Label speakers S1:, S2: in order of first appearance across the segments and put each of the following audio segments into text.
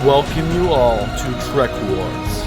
S1: welcome you all to Trek Wars.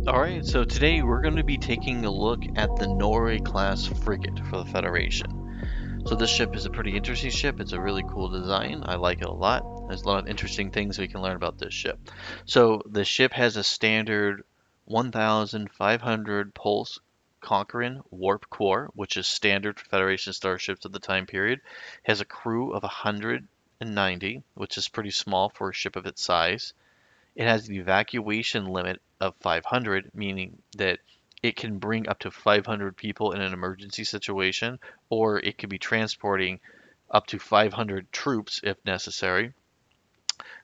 S2: Alright, so today we're going to be taking a look at the Norway Class frigate for the Federation. So this ship is a pretty interesting ship. It's a really cool design. I like it a lot. There's a lot of interesting things we can learn about this ship. So the ship has a standard 1,500 pulse Cochrane Warp core, which is standard for Federation starships of the time period. It has a crew of 190, which is pretty small for a ship of its size. It has the evacuation limit of 500, meaning that it can bring up to 500 people in an emergency situation, or it could be transporting up to 500 troops if necessary.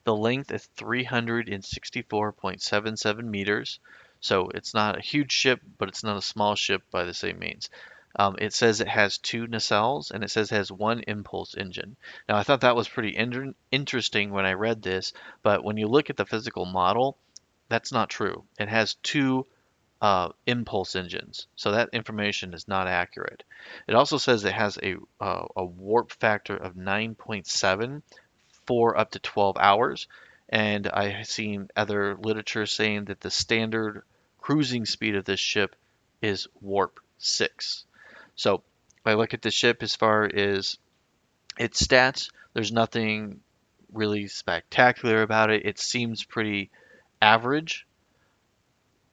S2: The length is 364.77 meters, so it's not a huge ship, but it's not a small ship by the same means. It says it has two nacelles, and it says it has one impulse engine. Now, I thought that was pretty interesting when I read this, but when you look at the physical model, that's not true. It has two impulse engines, so that information is not accurate. It also says it has a warp factor of 9.7 for up to 12 hours. And I have seen other literature saying that the standard cruising speed of this ship is warp 6. So if I look at the ship as far as its stats, there's nothing really spectacular about it. It seems pretty average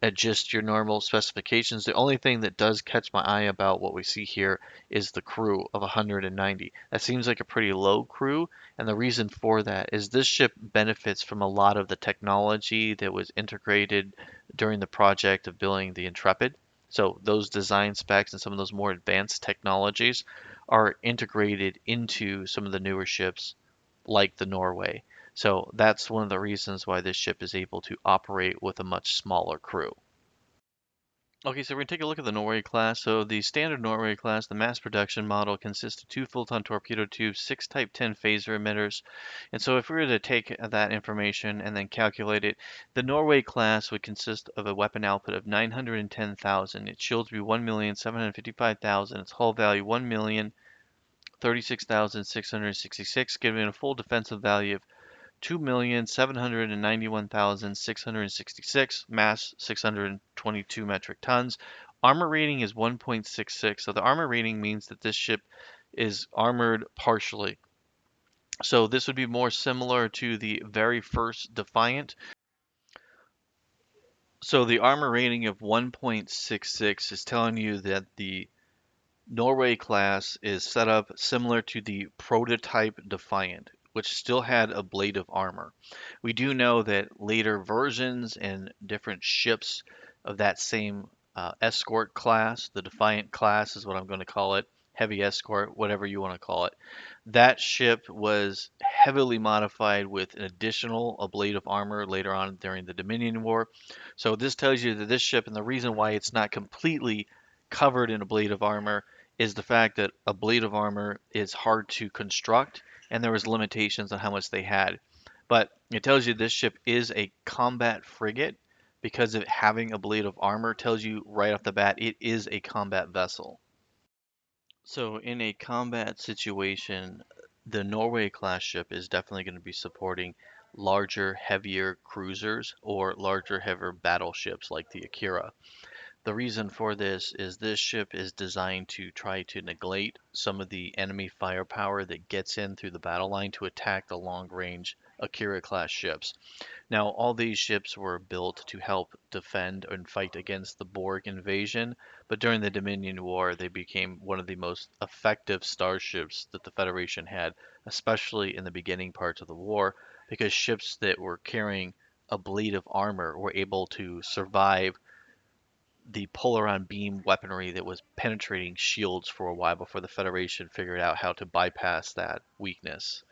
S2: at just your normal specifications. The only thing that does catch my eye about what we see here is the crew of 190. That seems like a pretty low crew, and the reason for that is this ship benefits from a lot of the technology that was integrated during the project of building the Intrepid. So those design specs and some of those more advanced technologies are integrated into some of the newer ships like the Norway. So that's one of the reasons why this ship is able to operate with a much smaller crew. Okay, so we're going to take a look at the Norway class. So the standard Norway class, the mass production model, consists of two full-ton torpedo tubes, six Type 10 phaser emitters. And so if we were to take that information and then calculate it, the Norway class would consist of a weapon output of 910,000. Its shields would be 1,755,000. Its hull value 1,036,666, giving a full defensive value of 2,791,666, mass 622 metric tons. Armor rating is 1.66. So the armor rating means that this ship is armored partially. So this would be more similar to the very first Defiant. So the armor rating of 1.66 is telling you that the Norway class is set up similar to the prototype Defiant, which still had ablative armor. We do know that later versions and different ships of that same escort class, the Defiant class is what I'm going to call it, heavy escort, whatever you want to call it, that ship was heavily modified with an additional ablative armor later on during the Dominion War. So this tells you that this ship, and the reason why it's not completely covered in ablative armor, is the fact that ablative armor is hard to construct and there was limitations on how much they had. But it tells you this ship is a combat frigate because of having ablative armor tells you right off the bat it is a combat vessel. So in a combat situation, the Norway class ship is definitely going to be supporting larger, heavier cruisers or larger, heavier battleships like the Akira. The reason for this ship is designed to try to negate some of the enemy firepower that gets in through the battle line to attack the long-range Akira class ships. Now, all these ships were built to help defend and fight against the Borg invasion, but during the Dominion War, they became one of the most effective starships that the Federation had, especially in the beginning parts of the war, because ships that were carrying ablative armor were able to survive the polaron beam weaponry that was penetrating shields for a while before the Federation figured out how to bypass that weakness.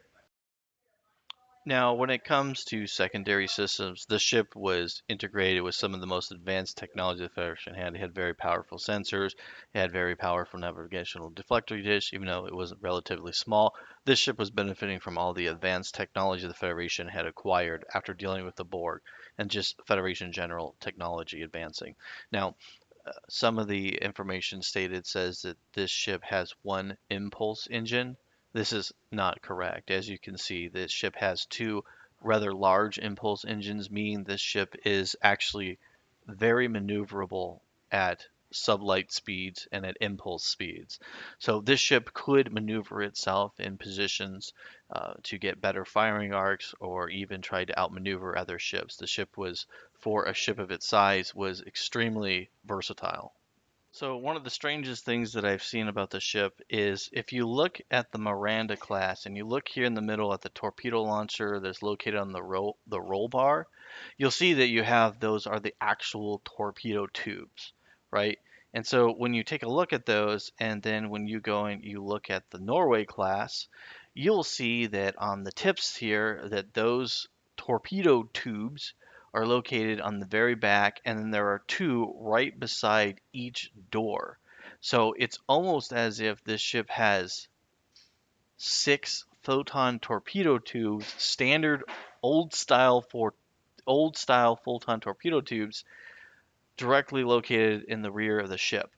S2: Now, when it comes to secondary systems, the ship was integrated with some of the most advanced technology the Federation had. It had very powerful sensors, it had very powerful navigational deflector dish, even though it was relatively small. This ship was benefiting from all the advanced technology the Federation had acquired after dealing with the Borg and just Federation general technology advancing. Now, some of the information stated says that this ship has one impulse engine, This is not correct. As you can see, this ship has two rather large impulse engines, meaning this ship is actually very maneuverable at sublight speeds and at impulse speeds. So this ship could maneuver itself in positions to get better firing arcs or even try to outmaneuver other ships. The ship was, for a ship of its size, was extremely versatile. So one of the strangest things that I've seen about the ship is if you look at the Miranda class and you look here in the middle at the torpedo launcher that's located on the roll bar, you'll see that you have those are the actual torpedo tubes, right? And so when you take a look at those and then when you go and you look at the Norway class, you'll see that on the tips here that those torpedo tubes are located on the very back, and then there are two right beside each door. So it's almost as if this ship has six photon torpedo tubes, standard old style for old style photon torpedo tubes directly located in the rear of the ship.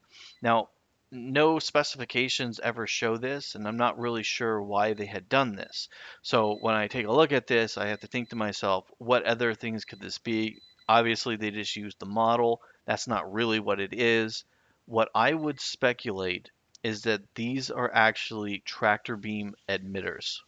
S2: Now, no specifications ever show this, and I'm not really sure why they had done this. So when I take a look at this, I have to think to myself, what other things could this be? Obviously, they just used the model. That's not really what it is. What I would speculate is that these are actually tractor beam emitters.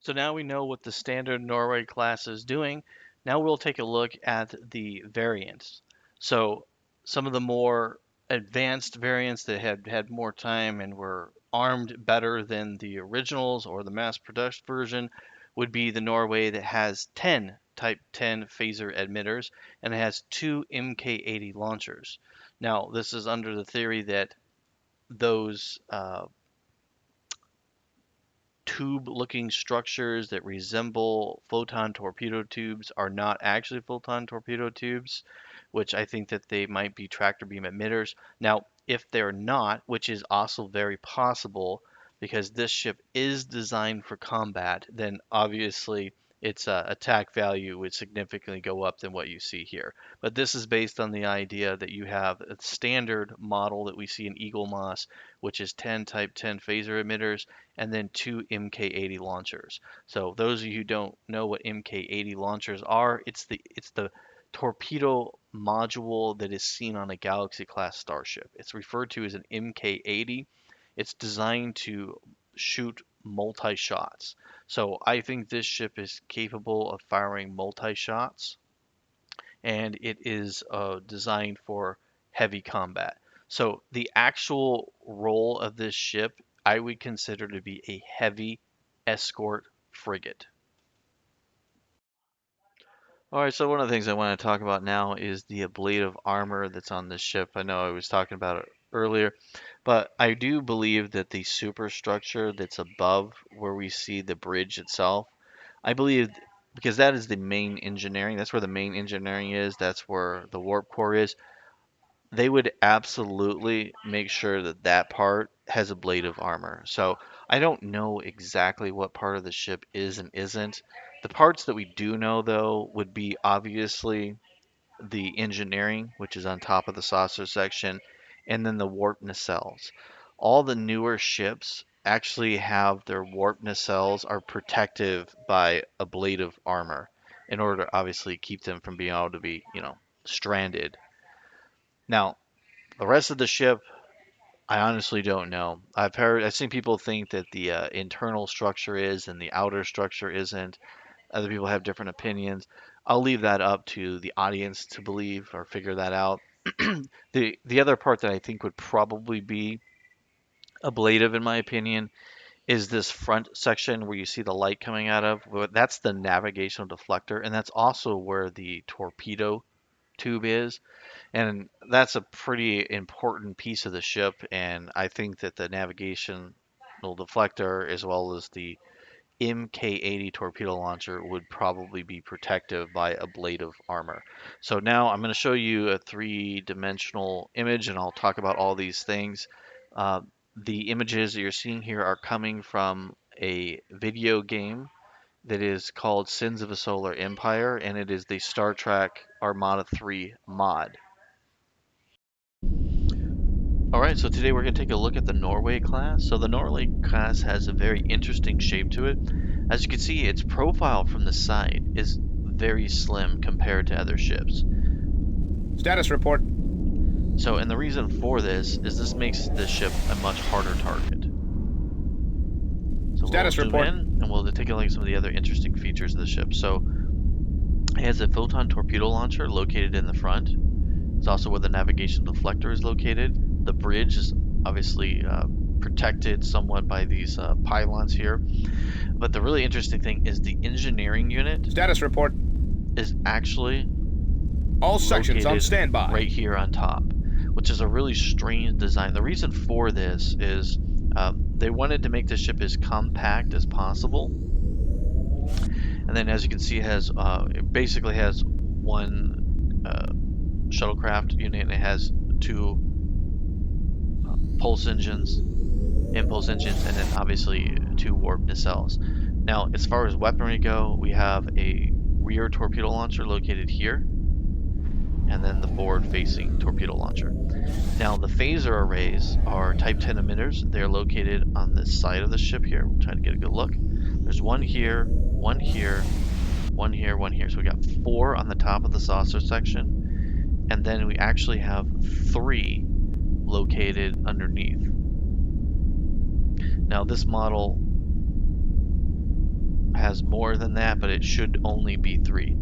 S2: So now we know what the standard Norway class is doing. Now we'll take a look at the variants. So some of the more advanced variants that had more time and were armed better than the originals or the mass production version would be the Norway that has 10 Type 10 phaser emitters and it has two Mk80 launchers. Now this is under the theory that those tube-looking structures that resemble photon torpedo tubes are not actually photon torpedo tubes, which I think that they might be tractor beam emitters. Now, if they're not, which is also very possible because this ship is designed for combat, then obviously its attack value would significantly go up than what you see here. But this is based on the idea that you have a standard model that we see in Eagle Moss, which is 10 Type 10 phaser emitters, and then two Mk80 launchers. So those of you who don't know what Mk80 launchers are, it's the torpedo module that is seen on a Galaxy class starship. It's referred to as an Mk80. It's designed to shoot multi shots. So I think this ship is capable of firing multi shots and it is designed for heavy combat. So the actual role of this ship, I would consider to be a heavy escort frigate. All right, so one of the things I want to talk about now is the ablative armor that's on this ship. I know I was talking about it earlier, but I do believe that the superstructure that's above where we see the bridge itself, I believe because that is the main engineering, that's where the main engineering is, that's where the warp core is. They would absolutely make sure that that part has ablative armor. So I don't know exactly what part of the ship is and isn't. The parts that we do know, though, would be obviously the engineering, which is on top of the saucer section, and then the warp nacelles. All the newer ships actually have their warp nacelles are protective by ablative armor in order to obviously keep them from being able to be, stranded. Now, the rest of the ship, I honestly don't know. I've seen people think that the internal structure is and the outer structure isn't. Other people have different opinions. I'll leave that up to the audience to believe or figure that out. The other part that I think would probably be ablative, in my opinion, is this front section where you see the light coming out of. That's the navigational deflector, and that's also where the torpedo tube is. And that's a pretty important piece of the ship, and I think that the navigational deflector as well as the Mk80 torpedo launcher would probably be protective by ablative armor. So now I'm going to show you a three-dimensional image, and I'll talk about all these things. Uh, the images that you're seeing here are coming from a video game that is called Sins of a Solar Empire, and it is the Star Trek Armada 3 mod. Alright, so today we're going to take a look at the Norway class. So the Norway class has a very interesting shape to it. As you can see, its profile from the side is very slim compared to other ships.
S3: Status report.
S2: So, and the reason for this is this makes this ship a much harder target. So
S3: Status
S2: we'll zoom
S3: report.
S2: in and we'll take a look at some of the other interesting features of the ship. So it has a photon torpedo launcher located in the front. It's also where the navigation deflector is located. The bridge is obviously protected somewhat by these pylons here. But the really interesting thing is the engineering unit
S3: Status report.
S2: is actually
S3: All sections on
S2: located
S3: standby.
S2: right here on top, which is a really strange design. The reason for this is they wanted to make the ship as compact as possible. And then, as you can see, it basically has one shuttlecraft unit, and it has two impulse engines, and then obviously two warp nacelles. Now, as far as weaponry go, we have a rear torpedo launcher located here, and then the forward-facing torpedo launcher. Now, the phaser arrays are Type 10 emitters. They're located on this side of the ship here. We'll try to get a good look. There's one here, one here, one here, one here. So we got 4 on the top of the saucer section, and then we actually have 3 located underneath. Now, this model has more than that, but it should only be 3.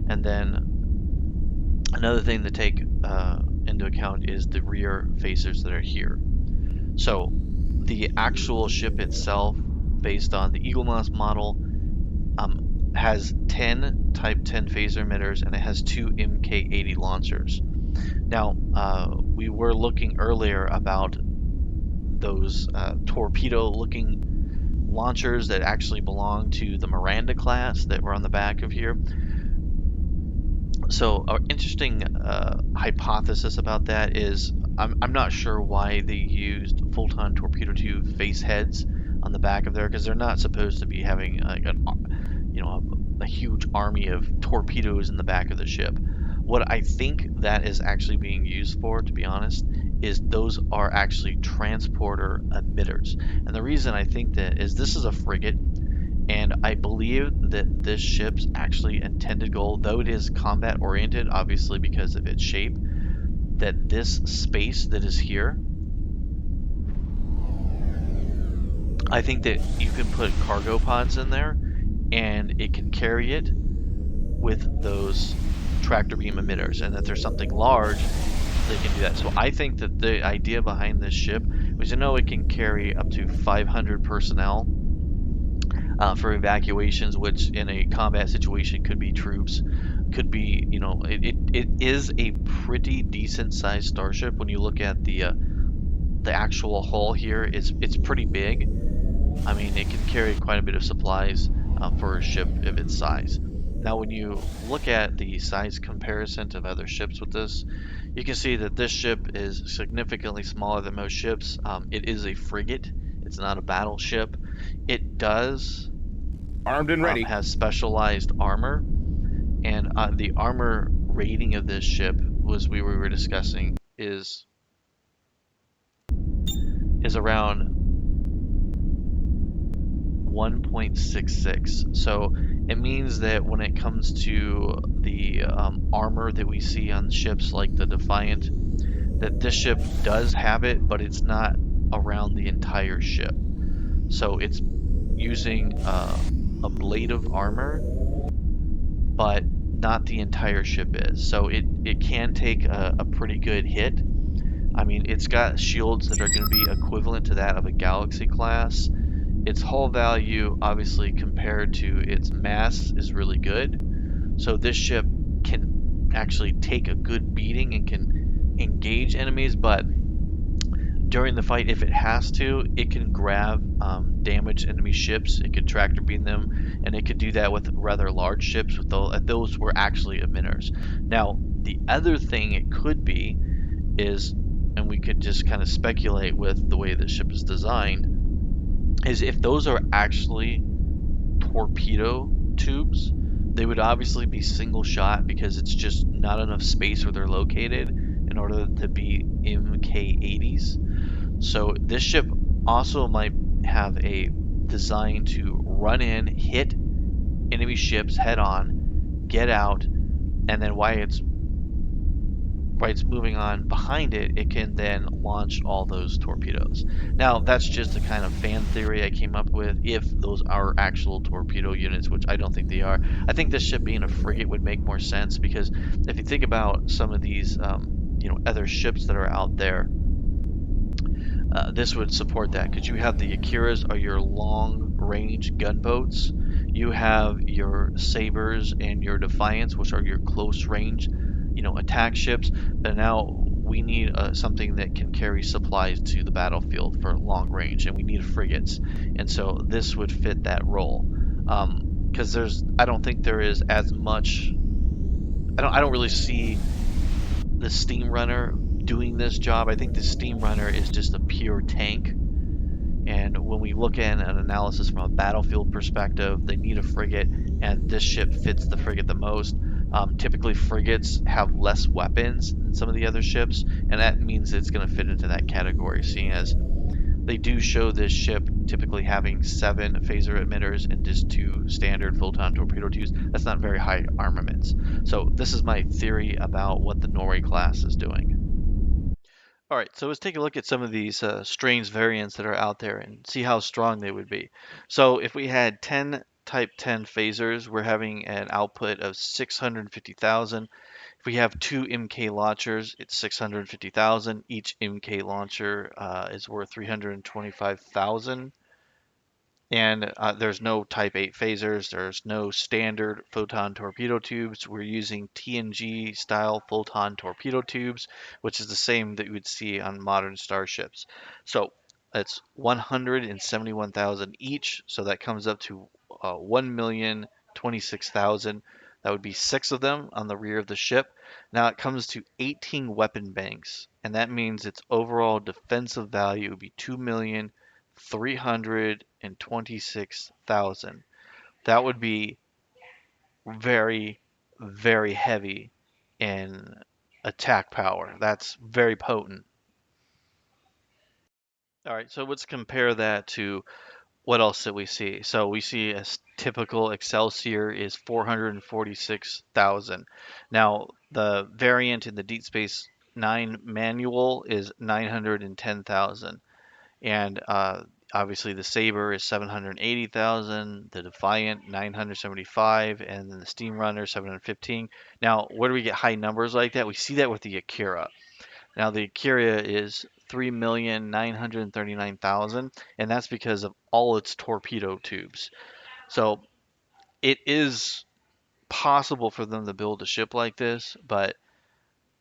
S2: And then another thing to take into account is the rear phasers that are here. So the actual ship itself, based on the Eaglemoss model, has 10 Type 10 phaser emitters, and it has 2 MK80 launchers. Now, we were looking earlier about those torpedo-looking launchers that actually belong to the Miranda class that were on the back of here. So, an interesting hypothesis about that is I'm not sure why they used photon torpedo tube face heads on the back of there, because they're not supposed to be having like a huge army of torpedoes in the back of the ship. What I think that is actually being used for, to be honest, is those are actually transporter emitters. And the reason I think that is this is a frigate, and I believe that this ship's actually intended goal, though it is combat oriented, obviously because of its shape, that this space that is here, I think that you can put cargo pods in there and it can carry it with those tractor beam emitters, and that there's something large, they can do that. So I think that the idea behind this ship was, it can carry up to 500 personnel for evacuations, which in a combat situation could be troops, could be, it is a pretty decent sized starship. When you look at the actual hull here, it's pretty big. I mean, it can carry quite a bit of supplies for a ship of its size. Now, when you look at the size comparison to other ships with this, you can see that this ship is significantly smaller than most ships. It is a frigate. It's not a battleship. It does
S3: Armed and ready.
S2: has specialized armor, and the armor rating of this ship we were discussing is around 1.66. So it means that when it comes to the armor that we see on ships like the Defiant, that this ship does have it, but it's not around the entire ship. So it's using a blade of armor, but not the entire ship is. So it can take a pretty good hit. I mean, it's got shields that are going to be equivalent to that of a Galaxy class. Its hull value, obviously, compared to its mass, is really good. So this ship can actually take a good beating and can engage enemies, but during the fight, if it has to, it can grab damaged enemy ships. It could tractor beam them, and it could do that with rather large ships. Those were actually emitters. Now, the other thing it could be is, and we could just kind of speculate with the way the ship is designed, is if those are actually torpedo tubes, they would obviously be single shot because it's just not enough space where they're located. in order to be MK80s. So this ship also might have a design to run in, hit enemy ships head on, get out, and then while it's moving on behind it, it can then launch all those torpedoes. Now, that's just a kind of fan theory I came up with, if those are actual torpedo units, which I don't think they are. I think this ship being a frigate would make more sense, because if you think about some of these, other ships that are out there, this would support that, because you have the Akiras, are your long-range gunboats. You have your Sabres and your Defiance, which are your close-range, attack ships. But now we need something that can carry supplies to the battlefield for long range, and we need frigates. And so this would fit that role. Because I don't think there is as much. I don't really see the Steam Runner doing this job. I think the Steam Runner is just a pure tank. And when we look at an analysis from a battlefield perspective, they need a frigate, and this ship fits the frigate the most. Typically, frigates have less weapons than some of the other ships, and that means it's going to fit into that category, seeing as they do show this ship typically having 7 phaser emitters and just 2 standard photon torpedo tubes. That's not very high armaments. So this is my theory about what the Norway class is doing. All right, so let's take a look at some of these strange variants that are out there and see how strong they would be. So if we had 10 Type 10 phasers, we're having an output of 650,000. If we have 2 MK launchers, it's 650,000. Each MK launcher is worth 325,000. And there's no Type 8 phasers. There's no standard photon torpedo tubes. We're using TNG style photon torpedo tubes, which is the same that you would see on modern starships. So it's 171,000 each. So that comes up to 1,026,000. That would be 6 of them on the rear of the ship. Now it comes to 18 weapon banks, and that means its overall defensive value would be 2,326,000. That would be very, very heavy in attack power. That's very potent. All right, so let's compare that to what else did we see? So we see a typical Excelsior is 446,000. Now, the variant in the Deep Space Nine manual is 910,000. And obviously the Sabre is 780,000, the Defiant 975, and then the Steam Runner 715. Now, where do we get high numbers like that? We see that with the Akira. Now, the Akira is 3,939,000, and that's because of all its torpedo tubes. So it is possible for them to build a ship like this, but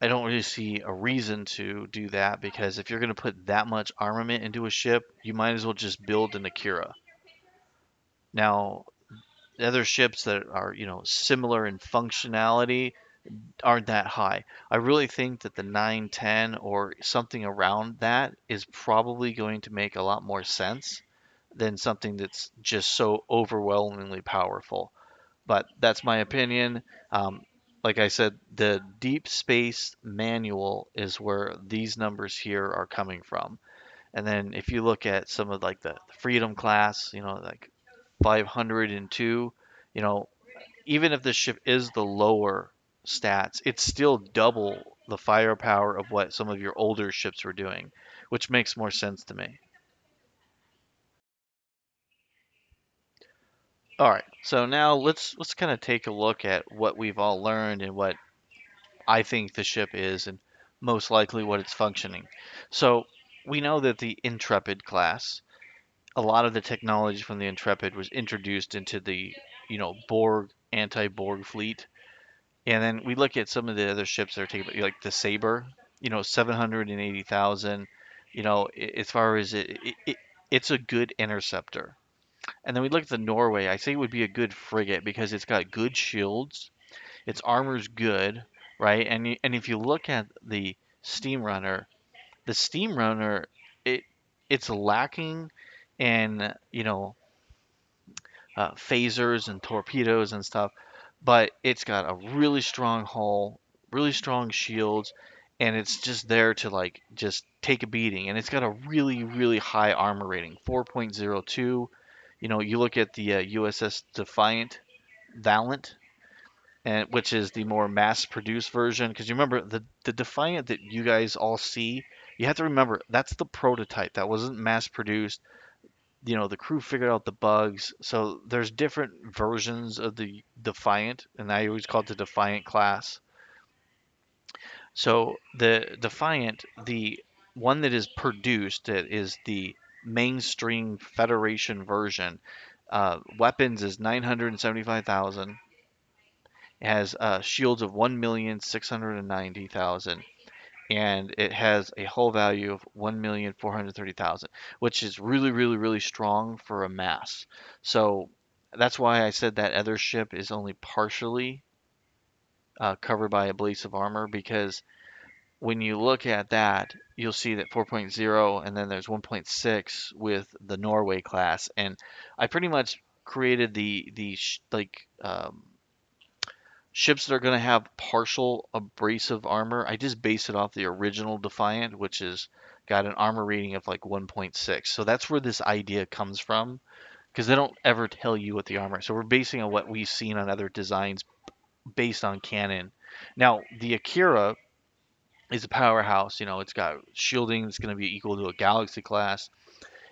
S2: I don't really see a reason to do that, because if you're going to put that much armament into a ship, you might as well just build an Akira. Now, the other ships that are, similar in functionality aren't that high. I really think that the 910 or something around that is probably going to make a lot more sense than something that's just so overwhelmingly powerful. But that's my opinion. Like I said, the Deep Space Manual is where these numbers here are coming from. And then if you look at some of like the Freedom class, like 502, you know, even if the ship is the lower stats, it's still double the firepower of what some of your older ships were doing, which makes more sense to me. All right, so now let's kind of take a look at what we've all learned and what I think the ship is, and most likely what it's functioning. So we know that the Intrepid class, a lot of the technology from the Intrepid was introduced into the, Borg anti-Borg fleet. And then we look at some of the other ships that are taken, like the Sabre, 780,000. As far as it's a good interceptor. And then we look at the Norway. I say it would be a good frigate because it's got good shields. Its armor's good, right? And if you look at the Steam Runner, it it's lacking in phasers and torpedoes and stuff, but it's got a really strong hull, really strong shields, and it's just there to like just take a beating, and it's got a really really high armor rating, 4.02. You know, you look at the USS Defiant Valiant, and which is the more mass-produced version. Because you remember the Defiant that you guys all see, you have to remember that's the prototype. That wasn't mass-produced. You know, the crew figured out the bugs. So there's different versions of the Defiant, and I always call it the Defiant class. So the Defiant, the one that is produced, that is the mainstream Federation version. Weapons is 975,000. It has shields of 1,690,000, and it has a hull value of 1,430,000, which is really, really, really strong for a mass. So that's why I said that other ship is only partially covered by abrasive armor, because when you look at that, you'll see that 4.0, and then there's 1.6 with the Norway class, and I pretty much created ships that are going to have partial abrasive armor. I just base it off the original Defiant, which is got an armor rating of like 1.6. So that's where this idea comes from, because they don't ever tell you what the armor is. So we're basing on what we've seen on other designs based on canon. Now, the Akira is a powerhouse. You know, it's got shielding that's going to be equal to a Galaxy class,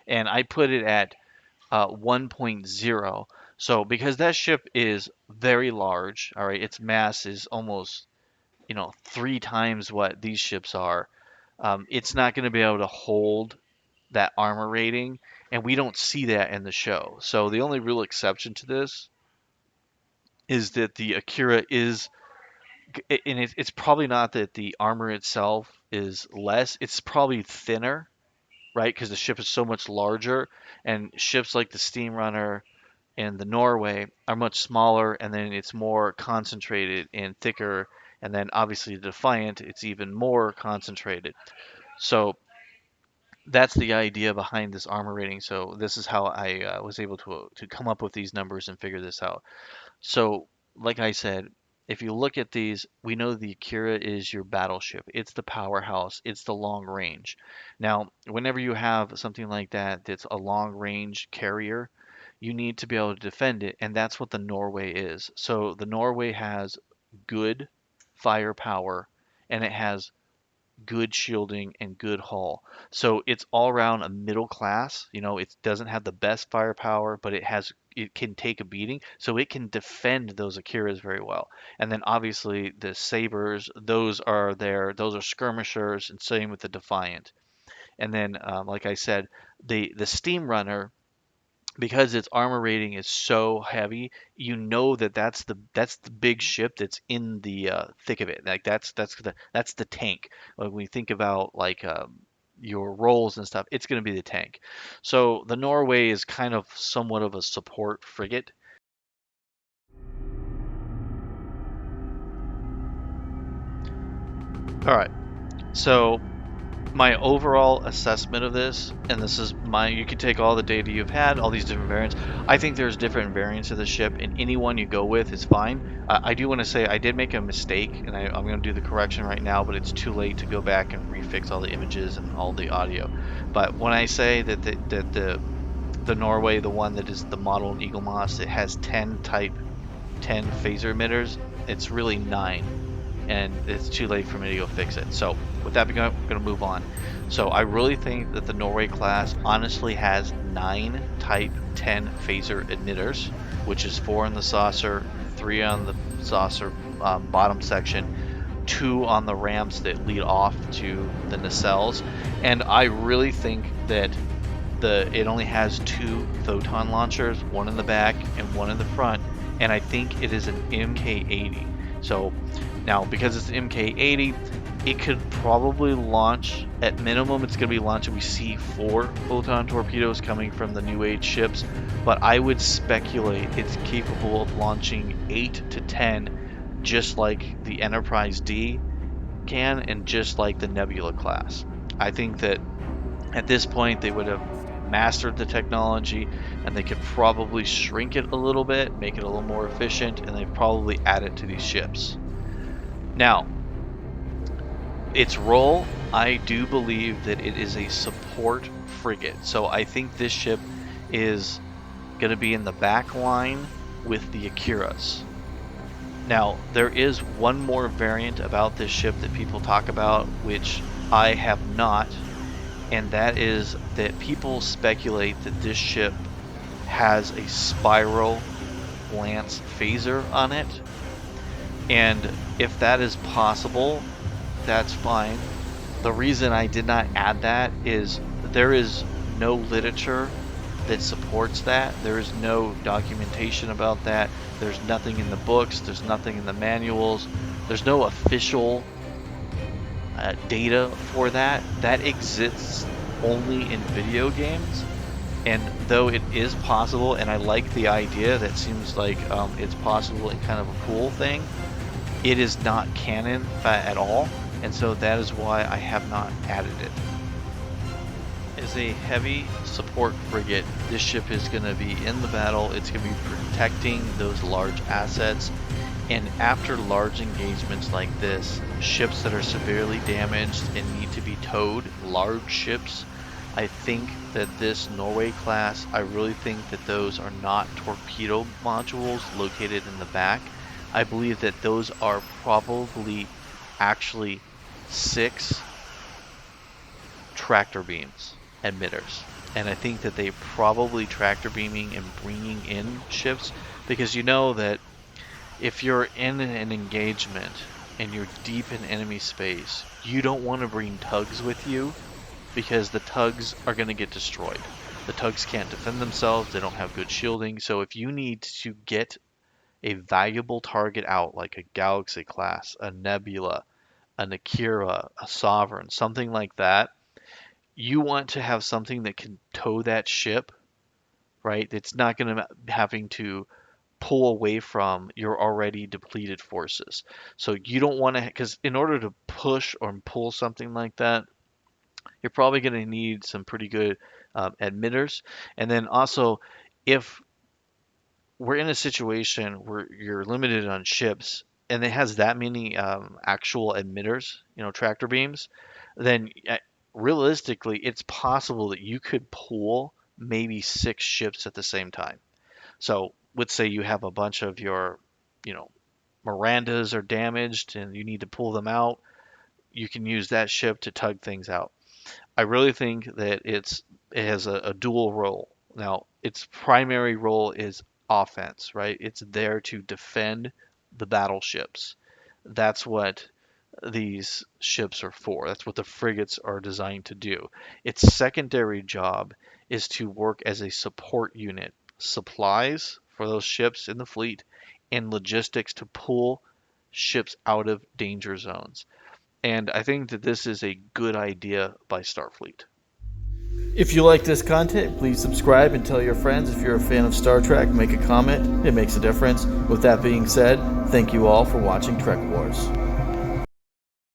S2: and I put it at 1.0. So because that ship is very large, all right, its mass is almost, 3 times what these ships are. It's not going to be able to hold that armor rating, and we don't see that in the show. So the only real exception to this is that the Akira is, and it's probably not that the armor itself is less, it's probably thinner, right? Because the ship is so much larger, and ships like the Steam Runner and the Norway are much smaller, and then it's more concentrated and thicker, and then obviously the Defiant, it's even more concentrated. So that's the idea behind this armor rating. So this is how I was able to come up with these numbers and figure this out. So, like I said, if you look at these, we know the Akira is your battleship. It's the powerhouse. It's the long range. Now, whenever you have something like that that's a long range carrier, you need to be able to defend it, and that's what the Norway is. So the Norway has good firepower, and it has good shielding and good hull. So it's all around a middle class. You know, it doesn't have the best firepower, but it can take a beating, so it can defend those Akiras very well. And then obviously the Sabres, those are skirmishers, and same with the Defiant. And then, like I said, the Steam Runner, because its armor rating is so heavy, you know that's the big ship that's in the thick of it. Like that's the tank. Like when you think about like your roles and stuff, it's going to be the tank. So the Norway is kind of somewhat of a support frigate. All right. So my overall assessment of this, and this is you can take all the data you've had, all these different variants. I think there's different variants of the ship, and any one you go with is fine. I do want to say I did make a mistake, and I'm going to do the correction right now, but it's too late to go back and refix all the images and all the audio. But when I say that the Norway, the one that is the model in Eagle Moss, it has 10 phaser emitters, it's really 9. And it's too late for me to go fix it. So with that, we're going to move on. So I really think that the Norway class honestly has 9 Type 10 phaser emitters, which is 4 on the saucer, 3 on the saucer bottom section, 2 on the ramps that lead off to the nacelles. And I really think that it only has 2 photon launchers, one in the back and one in the front, and I think it is an MK80. So now, because it's an MK80, it could probably launch, at minimum, it's going to be launching. We see 4 photon torpedoes coming from the New Age ships, but I would speculate it's capable of launching 8 to 10, just like the Enterprise D can, and just like the Nebula class. I think that at this point, they would have mastered the technology, and they could probably shrink it a little bit, make it a little more efficient, and they'd probably add it to these ships. Now, its role, I do believe that it is a support frigate. So I think this ship is going to be in the back line with the Akiras. Now, there is one more variant about this ship that people talk about, which I have not, and that is that people speculate that this ship has a spiral lance phaser on it. And if that is possible, that's fine. The reason I did not add that is there is no literature that supports that. There is no documentation about that. There's nothing in the books. There's nothing in the manuals. There's no official data for that. That exists only in video games. And though it is possible, and I like the idea, that seems like it's possible and kind of a cool thing, it is not canon at all. And so that is why I have not added it. As a heavy support frigate, this ship is going to be in the battle. It's going to be protecting those large assets. And after large engagements like this, ships that are severely damaged and need to be towed, large ships, I think that this Norway class, I really think that those are not torpedo modules located in the back. I believe that those are probably actually 6 tractor beams emitters, and I think that they probably tractor beaming and bringing in ships, because you know that if you're in an engagement and you're deep in enemy space, you don't want to bring tugs with you, because the tugs are going to get destroyed. The tugs can't defend themselves, they don't have good shielding. So if you need to get a valuable target out, like a Galaxy class, a Nebula, an Akira, a Sovereign, something like that, you want to have something that can tow that ship, right? It's not going to having to pull away from your already depleted forces. So you don't want to, because in order to push or pull something like that, you're probably going to need some pretty good emitters. And then also, if we're in a situation where you're limited on ships and it has that many actual emitters, tractor beams, then realistically, it's possible that you could pull maybe 6 ships at the same time. So let's say you have a bunch of your, Mirandas are damaged and you need to pull them out. You can use that ship to tug things out. I really think that it has a dual role. Now, its primary role is offense, right? It's there to defend the battleships. That's what these ships are for. That's what the frigates are designed to do. Its secondary job is to work as a support unit, supplies for those ships in the fleet, and logistics to pull ships out of danger zones. And I think that this is a good idea by Starfleet.
S1: If you like this content, please subscribe and tell your friends. If you're a fan of Star Trek, make a comment. It makes a difference. With that being said, thank you all for watching Trek Wars.